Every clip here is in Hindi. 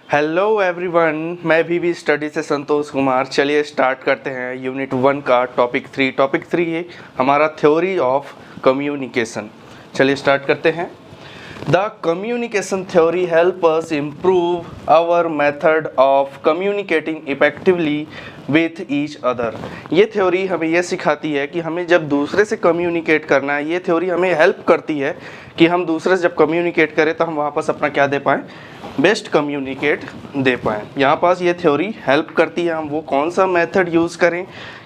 हेलो एवरीवन, मैं भी स्टडी से संतोष कुमार। चलिए स्टार्ट करते हैं यूनिट 1 का टॉपिक 3 है हमारा थ्योरी ऑफ कम्युनिकेशन। चलिए स्टार्ट करते हैं। The communication theory help us improve our method of communicating effectively with each other. ये थ्योरी हमें ये सिखाती है कि हमें जब दूसरे से कम्युनिकेट करना है, ये थ्योरी हमें हेल्प करती है कि हम दूसरे से जब कम्युनिकेट करें तो हम वापस अपना क्या दे पाएँ, बेस्ट कम्युनिकेट दे पाएँ। यहाँ पास ये थ्योरी हेल्प करती है हम वो कौन सा मेथड यूज़ करें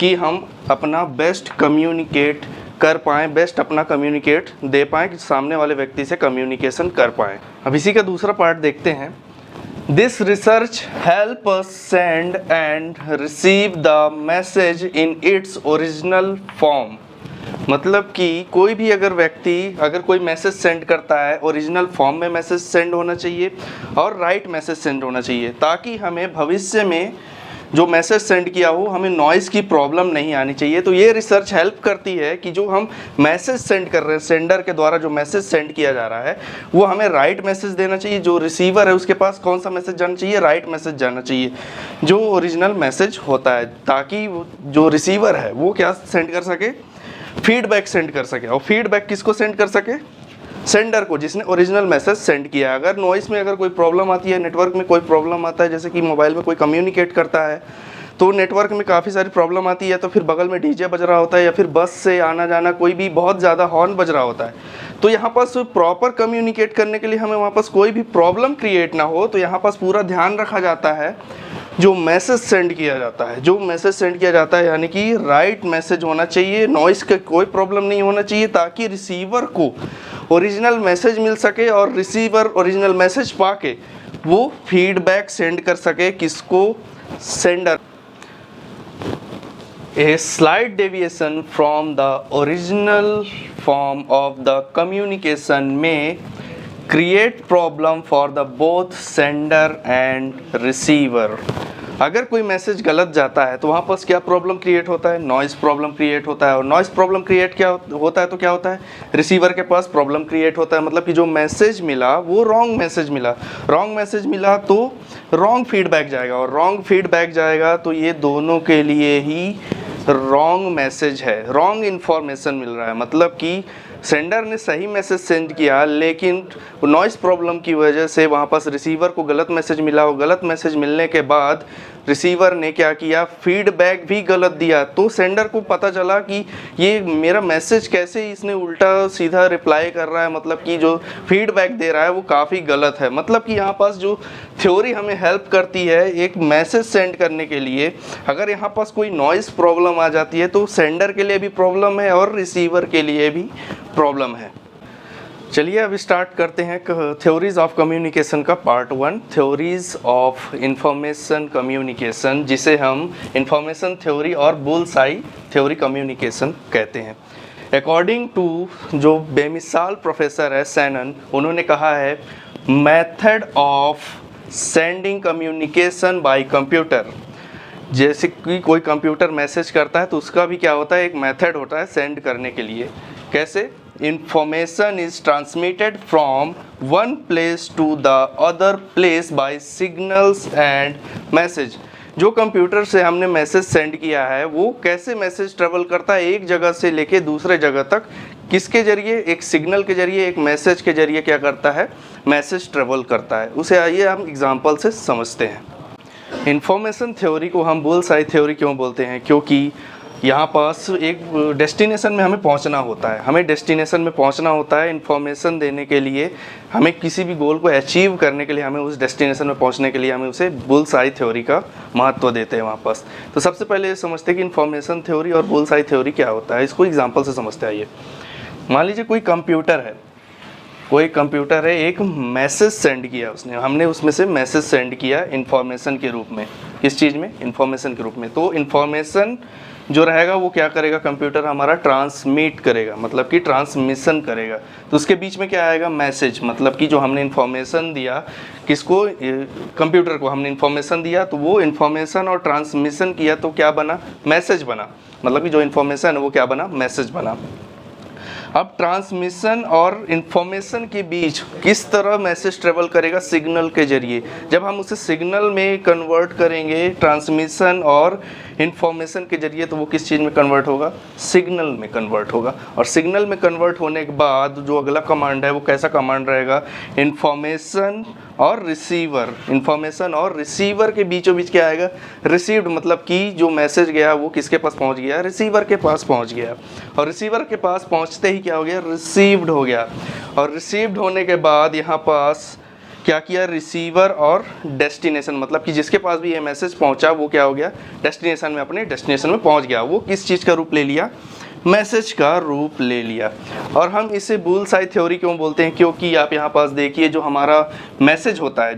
कि हम अपना बेस्ट कम्युनिकेट कर पाएँ, बेस्ट अपना कम्युनिकेट दे पाएँ कि सामने वाले व्यक्ति से कम्युनिकेशन कर पाएँ। अब इसी का दूसरा पार्ट देखते हैं। This research help us send and receive the message in its original form. मतलब कि कोई भी अगर व्यक्ति अगर कोई मैसेज सेंड करता है, ओरिजिनल फॉर्म में मैसेज सेंड होना चाहिए और राइट मैसेज सेंड होना चाहिए, ताकि हमें भविष्य में जो मैसेज सेंड किया हो हमें नॉइज़ की प्रॉब्लम नहीं आनी चाहिए। तो ये रिसर्च हेल्प करती है कि जो हम मैसेज सेंड कर रहे हैं, सेंडर के द्वारा जो मैसेज सेंड किया जा रहा है वो हमें राइट मैसेज देना चाहिए। जो रिसीवर है उसके पास कौन सा मैसेज जाना चाहिए, राइट मैसेज जाना चाहिए जो ओरिजिनल मैसेज होता है, ताकि जो रिसीवर है वो क्या सेंड कर सके, फीडबैक सेंड कर सके। और फीडबैक किसको सेंड कर सके, सेंडर को, जिसने ओरिजिनल मैसेज सेंड किया है। अगर नॉइस में अगर कोई प्रॉब्लम आती है, नेटवर्क में कोई प्रॉब्लम आता है, जैसे कि मोबाइल में कोई कम्युनिकेट करता है तो नेटवर्क में काफ़ी सारी प्रॉब्लम आती है, तो फिर बगल में डीजे बज रहा होता है या फिर बस से आना जाना कोई भी बहुत ज़्यादा हॉर्न बज रहा होता है, तो यहाँ पास प्रॉपर कम्युनिकेट करने के लिए हमें वहाँ पास कोई भी प्रॉब्लम क्रिएट ना हो, तो यहाँ पास पूरा ध्यान रखा जाता है जो मैसेज सेंड किया जाता है। जो मैसेज सेंड किया जाता है यानी कि राइट मैसेज होना चाहिए, नॉइस का कोई प्रॉब्लम नहीं होना चाहिए, ताकि रिसीवर को ओरिजिनल मैसेज मिल सके और रिसीवर ओरिजिनल मैसेज पाके वो फीडबैक सेंड कर सके किसको, sender. A slight deviation from the original form of the communication may create problem for the both sender and receiver। अगर कोई मैसेज गलत जाता है तो वहाँ पर क्या प्रॉब्लम क्रिएट होता है, नॉइज़ प्रॉब्लम क्रिएट होता है। और नॉइज़ प्रॉब्लम क्रिएट क्या होता है तो क्या होता है, रिसीवर के पास प्रॉब्लम क्रिएट होता है। मतलब कि जो मैसेज मिला वो रॉन्ग मैसेज मिला, रॉन्ग मैसेज मिला तो रॉन्ग फीडबैक जाएगा, और रॉन्ग फीडबैक जाएगा तो ये दोनों के लिए ही रॉन्ग मैसेज है, रॉन्ग इन्फॉर्मेशन मिल रहा है। मतलब कि सेंडर ने सही मैसेज सेंड किया लेकिन नॉइज़ प्रॉब्लम की वजह से वहाँ पास रिसीवर को गलत मैसेज मिला, और गलत मैसेज मिलने के बाद रिसीवर ने क्या किया, फीडबैक भी गलत दिया। तो सेंडर को पता चला कि ये मेरा मैसेज कैसे इसने उल्टा सीधा रिप्लाई कर रहा है, मतलब कि जो फीडबैक दे रहा है वो काफ़ी गलत है। मतलब कि यहाँ पास जो थ्योरी हमें हेल्प करती है एक मैसेज सेंड करने के लिए, अगर यहाँ पास कोई नॉइज़ प्रॉब्लम आ जाती है तो सेंडर के लिए भी प्रॉब्लम है और रिसीवर के लिए भी प्रॉब्लम है। चलिए अब स्टार्ट करते हैं थ्योरीज ऑफ कम्युनिकेशन का part 1, theories of information communication, जिसे हम इंफॉर्मेशन थ्योरी और बुल्स आई थ्योरी कम्युनिकेशन कहते हैं। अकॉर्डिंग टू जो बेमिसाल प्रोफेसर है सैनन, उन्होंने कहा है method of sending communication bye computer. जैसे कि कोई कंप्यूटर मैसेज करता है तो उसका भी क्या होता है, एक मेथड होता है सेंड करने के लिए। कैसे, information is transmitted from one place to the other place by signals and message। जो कंप्यूटर से हमने मैसेज सेंड किया है वो कैसे मैसेज ट्रेवल करता है एक जगह से लेके दूसरे जगह तक, किसके जरिए, एक सिग्नल के जरिए, एक मैसेज के जरिए क्या करता है, मैसेज ट्रेवल करता है। उसे आइए हम एग्जांपल से समझते हैं। इंफॉर्मेशन थ्योरी को हम बुल्स आई थ्योरी क्यों बोलते हैं, क्योंकि यहाँ पास एक डेस्टिनेशन में हमें पहुँचना होता है, हमें डेस्टिनेशन में पहुँचना होता है इन्फॉर्मेशन देने के लिए, हमें किसी भी गोल को अचीव करने के लिए, हमें उस डेस्टिनेशन में पहुँचने के लिए हमें उसे बुल्स आई थ्योरी का महत्व देते हैं वहाँ पास। तो सबसे पहले ये समझते हैं कि इन्फॉर्मेशन थ्योरी और बुल्स आई थ्योरी क्या होता है। इसको एग्जाम्पल से समझते आइए। मान लीजिए कोई कंप्यूटर है, कोई कंप्यूटर है, एक मैसेज सेंड किया उसने, हमने उसमें से मैसेज सेंड किया इन्फॉर्मेशन के रूप में। किस चीज़ में, इन्फॉर्मेशन के रूप में। तो इन्फॉर्मेशन जो रहेगा वो क्या करेगा, कंप्यूटर हमारा ट्रांसमिट करेगा, मतलब कि ट्रांसमिशन करेगा। तो उसके बीच में क्या आएगा, मैसेज। मतलब कि जो हमने इन्फॉर्मेशन दिया किसको, कंप्यूटर को हमने इन्फॉर्मेशन दिया, तो वो इन्फॉर्मेशन और ट्रांसमिशन किया तो क्या बना, मैसेज बना। मतलब कि जो इन्फॉर्मेशन है वो क्या बना, मैसेज बना। अब ट्रांसमिशन और इन्फॉर्मेशन के बीच किस तरह मैसेज ट्रेवल करेगा? सिग्नल के जरिए। जब हम उसे सिग्नल में कन्वर्ट करेंगे ट्रांसमिशन और इन्फॉर्मेशन के जरिए, तो वो किस चीज़ में कन्वर्ट होगा? सिग्नल में कन्वर्ट होगा। और सिग्नल में कन्वर्ट होने के बाद जो अगला कमांड है वो कैसा कमांड रहेगा? इन्फॉर्मेशन और रिसीवर। इन्फॉर्मेशन और रिसीवर के बीचों बीच क्या आएगा? रिसीव्ड, मतलब कि जो मैसेज गया वो किसके पास पहुंच गया? रिसीवर के पास पहुंच गया। और रिसीवर के पास पहुंचते ही क्या हो गया? रिसीव्ड हो गया। और रिसीव्ड होने के बाद यहाँ पास क्या किया? रिसीवर और डेस्टिनेशन, मतलब कि जिसके पास भी ये मैसेज पहुंचा वो क्या हो गया? डेस्टिनेशन में, अपने डेस्टिनेशन में पहुंच गया। वो किस चीज़ का रूप ले लिया? मैसेज का रूप ले लिया। और हम इसे बुल्स आई थ्योरी क्यों बोलते हैं? क्योंकि आप यहाँ पास देखिए, जो हमारा मैसेज होता है,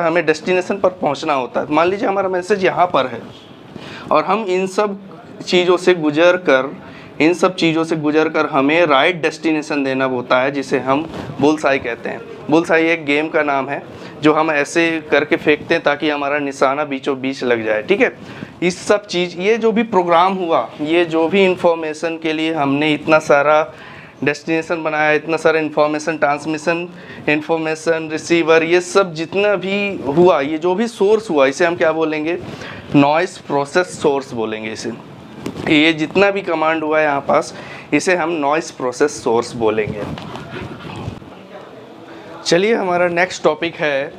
हमें डेस्टिनेशन पर पहुँचना होता है। मान लीजिए हमारा मैसेज यहाँ पर है और हम इन सब चीज़ों से गुजर कर हमें राइट डेस्टिनेशन देना होता है, जिसे हम बुल्स आई कहते हैं। बुल्स आई एक गेम का नाम है जो हम ऐसे करके फेंकते हैं ताकि हमारा निशाना बीचों बीच लग जाए, ठीक है। इस सब चीज़, ये जो भी प्रोग्राम हुआ, ये जो भी इंफॉर्मेशन के लिए हमने इतना सारा डेस्टिनेशन बनाया, इतना सारा इंफॉर्मेशन ट्रांसमिशन, इंफॉर्मेशन रिसीवर, ये सब जितना भी हुआ, ये जो भी सोर्स हुआ, इसे हम क्या बोलेंगे? नॉइस प्रोसेस सोर्स बोलेंगे इसे। ये जितना भी कमांड हुआ है यहाँ पास, इसे हम नॉइस प्रोसेस सोर्स बोलेंगे। चलिए, हमारा नेक्स्ट टॉपिक है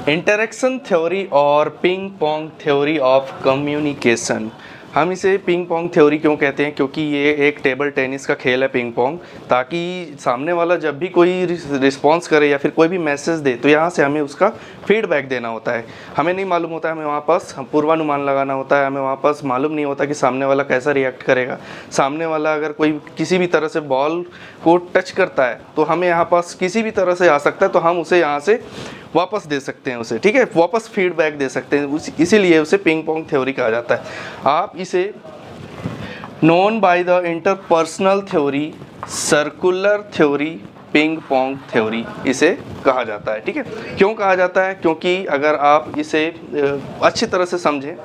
इंटरेक्शन थ्योरी और ping pong theory of communication. हम इसे पिंग पोंग थ्योरी क्यों कहते हैं? क्योंकि ये एक टेबल टेनिस का खेल है पिंग पोंग, ताकि सामने वाला जब भी कोई रिस्पॉन्स करे या फिर कोई भी मैसेज दे, तो यहाँ से हमें उसका फीडबैक देना होता है। हमें नहीं मालूम होता है, हमें वहाँ पास पूर्वानुमान लगाना होता है। हमें वहाँ पास मालूम नहीं होता कि सामने वाला कैसा रिएक्ट करेगा। सामने वाला अगर कोई किसी भी तरह से बॉल को टच करता है तो हमें यहाँ पास किसी भी तरह से आ सकता है, तो हम उसे यहाँ से वापस दे सकते हैं उसे, ठीक है, वापस फीडबैक दे सकते हैं। इसीलिए उसे पिंग पोंग थ्योरी कहा जाता है। आप इसे known by the interpersonal theory, circular theory, ping pong theory इसे कहा जाता है, ठीक है। क्यों कहा जाता है? क्योंकि अगर आप इसे अच्छी तरह से समझें,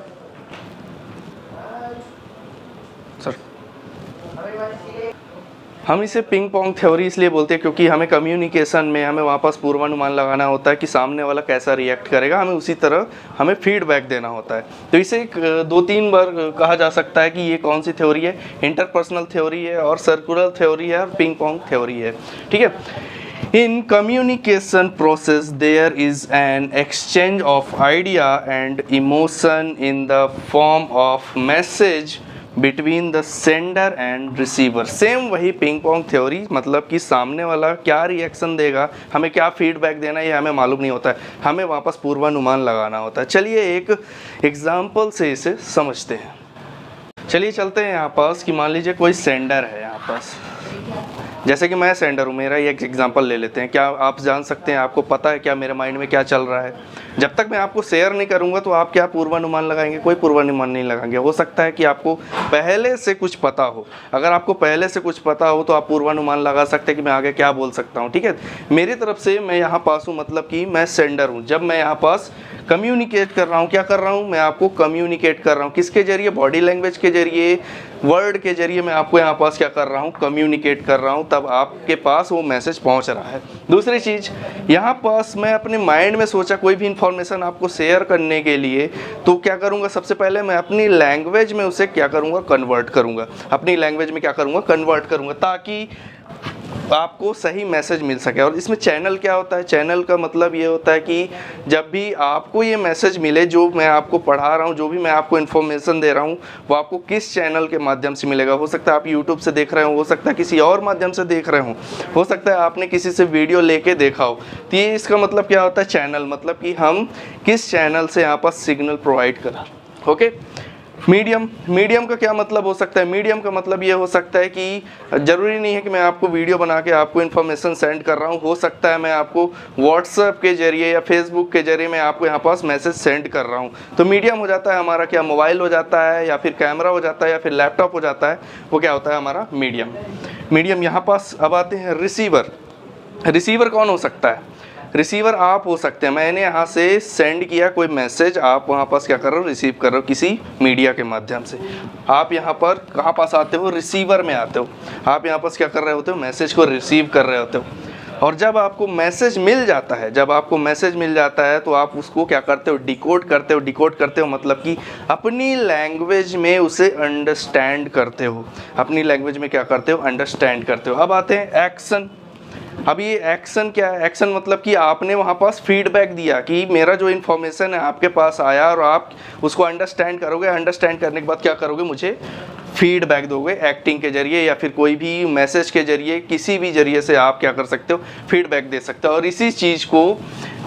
हम इसे पिंग पोंग थ्योरी इसलिए बोलते हैं क्योंकि हमें कम्युनिकेशन में हमें वहाँ पास पूर्वानुमान लगाना होता है कि सामने वाला कैसा रिएक्ट करेगा, हमें उसी तरह हमें फीडबैक देना होता है। तो इसे 2-3 बार कहा जा सकता है कि ये कौन सी थ्योरी है? इंटरपर्सनल थ्योरी है, और सर्कुलर थ्योरी है, और पिंग पोंग थ्योरी है, ठीक है। In communication process, there is an exchange of idea and emotion in the form of message between the sender and receiver. Same वही पिंग पोंग थ्योरी, मतलब कि सामने वाला क्या रिएक्शन देगा, हमें क्या फीडबैक देना है, ये हमें मालूम नहीं होता है, हमें वापस पूर्वानुमान लगाना होता है। चलिए एक एग्जाम्पल से इसे समझते हैं। चलिए चलते हैं यहाँ पास कि मान लीजिए कोई सेंडर है यहाँ पास, जैसे कि मैं सेंडर हूँ, मेरा ये एक एग्जांपल ले लेते हैं। क्या आप जान सकते हैं, आपको पता है क्या मेरे माइंड में क्या चल रहा है? जब तक मैं आपको शेयर नहीं करूँगा तो आप क्या पूर्वानुमान लगाएंगे? कोई पूर्वानुमान नहीं लगाएंगे। हो सकता है कि आपको पहले से कुछ पता हो। अगर आपको पहले से कुछ पता हो तो आप पूर्वानुमान लगा सकते हैं कि मैं आगे क्या बोल सकता हूँ, ठीक है। मेरी तरफ से मैं यहाँ पास हूँ, मतलब कि मैं सेंडर हूँ। जब मैं यहाँ पास कम्युनिकेट कर रहा हूँ, क्या कर रहा हूँ? मैं आपको कम्युनिकेट कर रहा हूँ। किसके जरिए? बॉडी लैंग्वेज के जरिए, वर्ड के जरिए मैं आपको यहाँ पास क्या कर रहा हूँ? कम्युनिकेट कर रहा हूँ। तब आपके पास वो मैसेज पहुँच रहा है। दूसरी चीज़, यहाँ पास मैं अपने माइंड में सोचा कोई भी इंफॉर्मेशन आपको शेयर करने के लिए, तो क्या करूँगा? सबसे पहले मैं अपनी लैंग्वेज में उसे क्या करूँगा? कन्वर्ट करूँगा। अपनी लैंग्वेज में क्या करूँगा? कन्वर्ट करूँगा, ताकि आपको सही मैसेज मिल सके। और इसमें चैनल क्या होता है? चैनल का मतलब ये होता है कि जब भी आपको ये मैसेज मिले, जो मैं आपको पढ़ा रहा हूँ, जो भी मैं आपको इन्फॉर्मेशन दे रहा हूँ, वो आपको किस चैनल के माध्यम से मिलेगा। हो सकता है आप यूट्यूब से देख रहे हो, हो सकता है किसी और माध्यम से देख रहे हो सकता है आपने किसी से वीडियो लेके देखा हो। तो ये इसका मतलब क्या होता है? चैनल, मतलब कि हम किस चैनल से यहाँ पर सिग्नल प्रोवाइड करा। ओके। मीडियम का क्या मतलब हो सकता है? मीडियम का मतलब ये हो सकता है कि ज़रूरी नहीं है कि मैं आपको वीडियो बना के आपको इन्फॉर्मेशन सेंड कर रहा हूँ। हो सकता है मैं आपको व्हाट्सएप के जरिए या फेसबुक के जरिए मैं आपको यहाँ पास मैसेज सेंड कर रहा हूँ। तो मीडियम हो जाता है हमारा क्या? मोबाइल हो जाता है, या फिर कैमरा हो जाता है, या फिर लैपटॉप हो जाता है। वो क्या होता है? हमारा मीडियम। यहाँ पास अब आते हैं रिसीवर। रिसीवर कौन हो सकता है? रिसीवर आप हो सकते हैं। मैंने यहाँ से सेंड किया कोई मैसेज, आप वहाँ पास क्या कर रहे हो, रिसीव कर रहे हो किसी मीडिया के माध्यम से। आप यहाँ पर कहाँ पास आते हो, रिसीवर में आते हो। आप यहाँ पास क्या कर रहे होते हो, मैसेज को रिसीव कर रहे होते हो। और जब आपको मैसेज मिल जाता है, जब आपको मैसेज मिल जाता है तो आप उसको क्या करते हो, डिकोड करते हो। डिकोड करते हो मतलब कि अपनी लैंग्वेज में उसे अंडरस्टैंड करते हो। अपनी लैंग्वेज में क्या करते हो, अंडरस्टैंड करते हो। अब आते हैं एक्शन। अब ये एक्शन क्या है, एक्शन मतलब कि आपने वहाँ पास फीडबैक दिया कि मेरा जो इन्फॉर्मेशन है आपके पास आया और आप उसको अंडरस्टैंड करोगे। अंडरस्टैंड करने के बाद क्या करोगे, मुझे फीडबैक दोगे एक्टिंग के जरिए या फिर कोई भी मैसेज के जरिए, किसी भी जरिए से आप क्या कर सकते हो, फीडबैक दे सकते हो। और इसी चीज़ को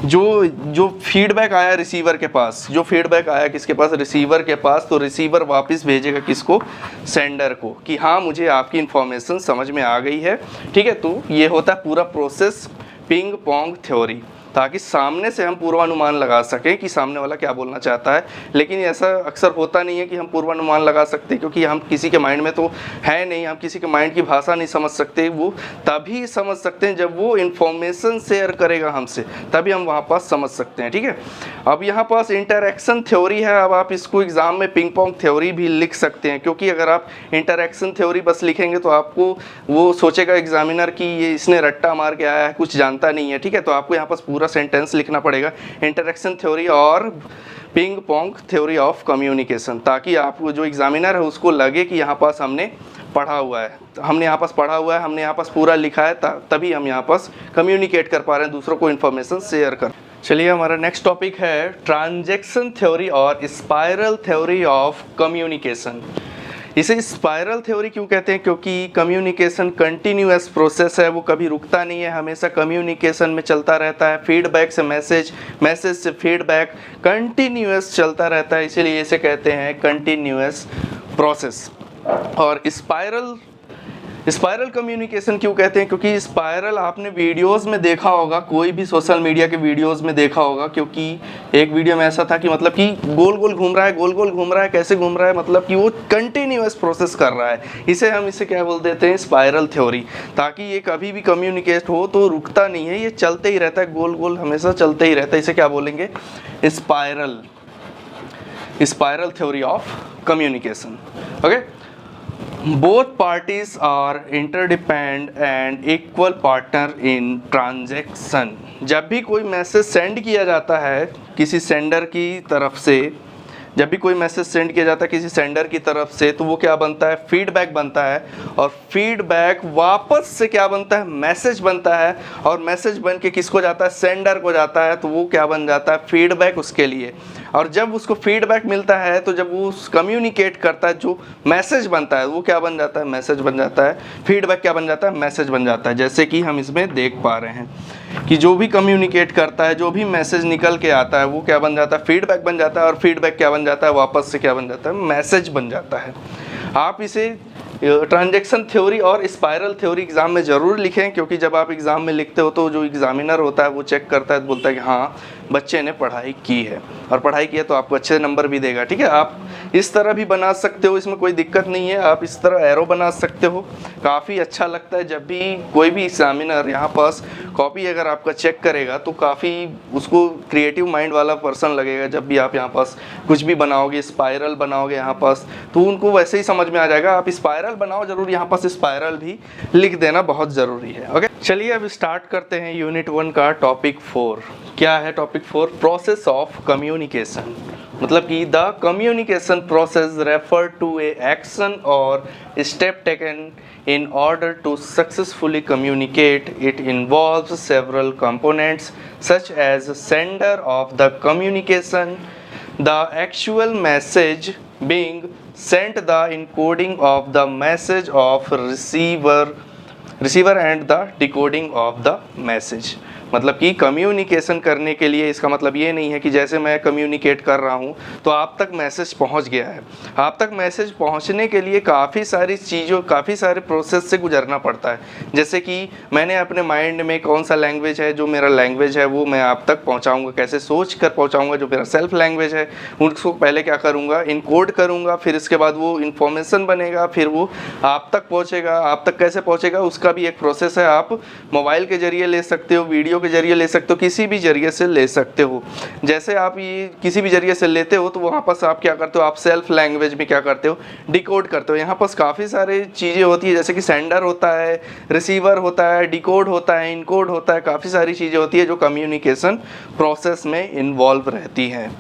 जो फीडबैक आया रिसीवर के पास, जो फीडबैक आया किसके पास, रिसीवर के पास, तो रिसीवर वापस भेजेगा किसको, सेंडर को, कि हाँ मुझे आपकी इन्फॉर्मेशन समझ में आ गई है। ठीक है, तो ये होता है पूरा प्रोसेस पिंग पोंग थ्योरी, ताकि सामने से हम पूर्वानुमान लगा सकें कि सामने वाला क्या बोलना चाहता है। लेकिन ऐसा अक्सर होता नहीं है कि हम पूर्वानुमान लगा सकते, क्योंकि हम किसी के माइंड में तो है नहीं, हम किसी के माइंड की भाषा नहीं समझ सकते। वो तभी समझ सकते हैं जब वो इन्फॉर्मेशन शेयर करेगा हमसे, तभी हम वहाँ पास समझ सकते हैं। ठीक है, अब यहाँ पास इंटरैक्शन थ्योरी है। अब आप इसको एग्ज़ाम में पिंग पोंग थ्योरी भी लिख सकते हैं, क्योंकि अगर आप इंटरैक्शन थ्योरी बस लिखेंगे तो आपको वो सोचेगा एग्जामिनर कि ये इसने रट्टा मार के आया है, कुछ जानता नहीं है। ठीक है, तो आपको यहाँ पास पूरा सेंटेंस लिखना पड़ेगा, इंटरैक्शन थ्योरी और ping pong theory of communication, ताकि आपको जो एग्जामिनर है उसको लगे कि यहाँ पास हमने पढ़ा हुआ है, हमने यहाँ पास पढ़ा हुआ है, हमने यहाँ पास पूरा लिखा है, तभी हम यहाँ पास कम्युनिकेट कर पा रहे हैं, दूसरों को इन्फॉर्मेशन शेयर कर। चलिए, हमारा नेक्स्ट टॉपिक है ट्रांजैक्शन थ्योरी और स्पाइरल थ्योरी ऑफ कम्युनिकेशन। इसे स्पाइरल थ्योरी क्यों कहते हैं, क्योंकि कम्युनिकेशन कंटिन्यूअस प्रोसेस है, वो कभी रुकता नहीं है, हमेशा कम्युनिकेशन में चलता रहता है। फीडबैक से मैसेज, मैसेज से फीडबैक, कंटिन्यूअस चलता रहता है, इसीलिए इसे कहते हैं कंटिन्यूअस प्रोसेस। और स्पाइरल कम्युनिकेशन क्यों कहते हैं, क्योंकि स्पाइरल आपने वीडियोस में देखा होगा, कोई भी सोशल मीडिया के वीडियोस में देखा होगा। क्योंकि एक वीडियो में ऐसा था कि मतलब कि गोल गोल घूम रहा है, गोल गोल घूम रहा है, कैसे घूम रहा है, मतलब कि वो कंटिन्यूअस प्रोसेस कर रहा है। इसे क्या बोल देते हैं, स्पाइरल थ्योरी, ताकि ये कभी भी कम्युनिकेट हो तो रुकता नहीं है, ये चलते ही रहता है, गोल गोल हमेशा चलते ही रहता है। इसे क्या बोलेंगे, spiral theory of communication. Okay, both parties are interdependent and equal partner in transaction। जब भी कोई मैसेज सेंड किया जाता है किसी सेंडर की तरफ से, जब भी कोई मैसेज सेंड किया जाता है किसी सेंडर की तरफ से, तो वो क्या बनता है, फीडबैक बनता है। और फीडबैक वापस से क्या बनता है, मैसेज बनता है। और मैसेज बन के किसको जाता है, सेंडर को जाता है, तो वो क्या बन जाता है, फीडबैक उसके लिए। और जब उसको फीडबैक मिलता है तो जब वो कम्युनिकेट करता है, जो मैसेज बनता है वो क्या बन जाता है, मैसेज बन जाता है। फीडबैक क्या बन जाता है, मैसेज बन जाता है। जैसे कि हम इसमें देख पा रहे हैं कि जो भी कम्युनिकेट करता है, जो भी मैसेज निकल के आता है, वो क्या बन जाता है, फीडबैक बन जाता है। और फीडबैक क्या बन जाता है, वापस से क्या बन जाता है, मैसेज बन जाता है। आप इसे ट्रांजैक्शन थ्योरी और स्पाइरल थ्योरी एग्जाम में ज़रूर लिखें, क्योंकि जब आप एग्ज़ाम में लिखते हो तो जो एग्जामिनर होता है वो चेक करता है, बोलता है कि हाँ बच्चे ने पढ़ाई की है, और पढ़ाई की है तो आपको अच्छे नंबर भी देगा। ठीक है, आप इस तरह भी बना सकते हो, इसमें कोई दिक्कत नहीं है। आप इस तरह एरो बना सकते हो, काफ़ी अच्छा लगता है। जब भी कोई भी एग्जामिनर यहाँ पास कॉपी अगर आपका चेक करेगा तो काफ़ी उसको क्रिएटिव माइंड वाला पर्सन लगेगा। जब भी आप यहाँ पास कुछ भी बनाओगे, स्पाइरल बनाओगे यहाँ पास, तो उनको वैसे ही समझ में आ जाएगा। आप स्पाइरल बनाओ जरूर, यहाँ पास स्पाइरल भी लिख देना बहुत ज़रूरी है। ओके, चलिए अब स्टार्ट करते हैं यूनिट 1 का टॉपिक 4। क्या है टॉपिक 4, प्रोसेस ऑफ कम्युनिकेशन। मतलब कि the communication process refer to a action और step taken in order to successfully communicate. It involves several components such as sender of the communication, the actual message being sent, the encoding of the message of receiver and the decoding of the message। मतलब कि कम्युनिकेशन करने के लिए इसका मतलब ये नहीं है कि जैसे मैं कम्युनिकेट कर रहा हूँ तो आप तक मैसेज पहुँच गया है। आप तक मैसेज पहुँचने के लिए काफ़ी सारी चीज़ों, काफ़ी सारे प्रोसेस से गुजरना पड़ता है। जैसे कि मैंने अपने माइंड में कौन सा लैंग्वेज है, जो मेरा लैंग्वेज है वो मैं आप तक पहुँचाऊँगा, कैसे सोच कर पहुँचाऊँगा। जो मेरा सेल्फ लैंग्वेज है उसको पहले क्या करूँगा, इनकोड करूँगा, फिर इसके बाद वो इन्फॉर्मेशन बनेगा, फिर वो आप तक पहुँचेगा। आप तक कैसे पहुँचेगा उसका भी एक प्रोसेस है। आप मोबाइल के ज़रिए ले सकते हो, वीडियो के जरिए ले सकते हो, किसी भी जरिए से ले सकते हो। जैसे आप ये किसी भी जरिए से लेते हो तो वहाँ पर आप क्या करते हो, आप सेल्फ लैंग्वेज में क्या करते हो, डिकोड करते हो। यहाँ पर काफ़ी सारी चीज़ें होती है, जैसे कि सेंडर होता है, रिसीवर होता है, डिकोड होता है, इनकोड होता है, काफ़ी सारी चीज़ें होती है जो कम्युनिकेशन प्रोसेस में इन्वॉल्व रहती हैं।